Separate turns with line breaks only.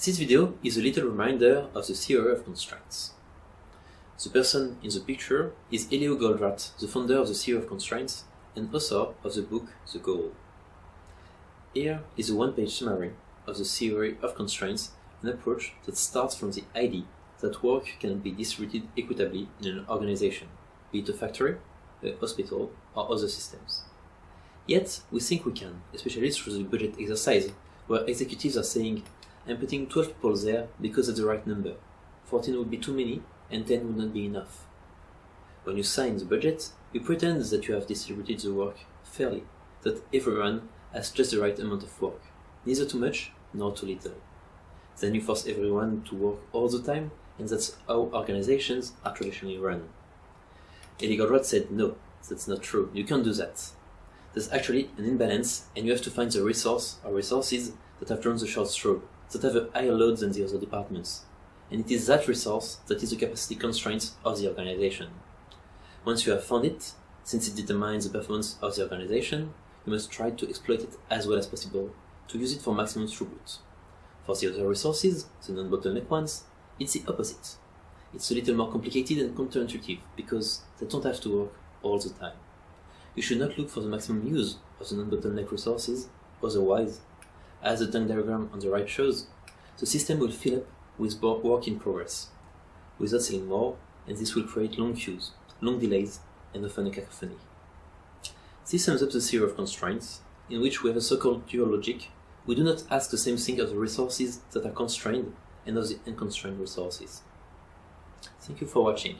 This video is a little reminder of the theory of constraints. The person in the picture is Elio Goldratt, the founder of the theory of constraints and author of the book The Goal. Here is a one-page summary of the theory of constraints, an approach that starts from the idea that work can be distributed equitably in an organization, be it a factory, a hospital, or other systems. Yet, we think we can, especially through the budget exercise, where executives are saying, I'm putting 12 people there because it's the right number. 14 would be too many, and 10 would not be enough. When you sign the budget, you pretend that you have distributed the work fairly, that everyone has just the right amount of work, neither too much nor too little. Then you force everyone to work all the time, and that's how organizations are traditionally run. Elio Goldratt said, no, that's not true, you can't do that. There's actually an imbalance, and you have to find the resource or resources that have drawn the short straw, that have a higher load than the other departments. And it is that resource that is the capacity constraint of the organization. Once you have found it, since it determines the performance of the organization, you must try to exploit it as well as possible, to use it for maximum throughput. For the other resources, the non-bottleneck ones, it's the opposite. It's a little more complicated and counterintuitive, because they don't have to work all the time. You should not look for the maximum use of the non-bottleneck resources, otherwise, as the Venn diagram on the right shows, the system will fill up with work in progress, without selling more, and this will create long queues, long delays, and often a cacophony. This sums up the theory of constraints, in which we have a so-called dual logic. We do not ask the same thing of the resources that are constrained and of the unconstrained resources. Thank you for watching.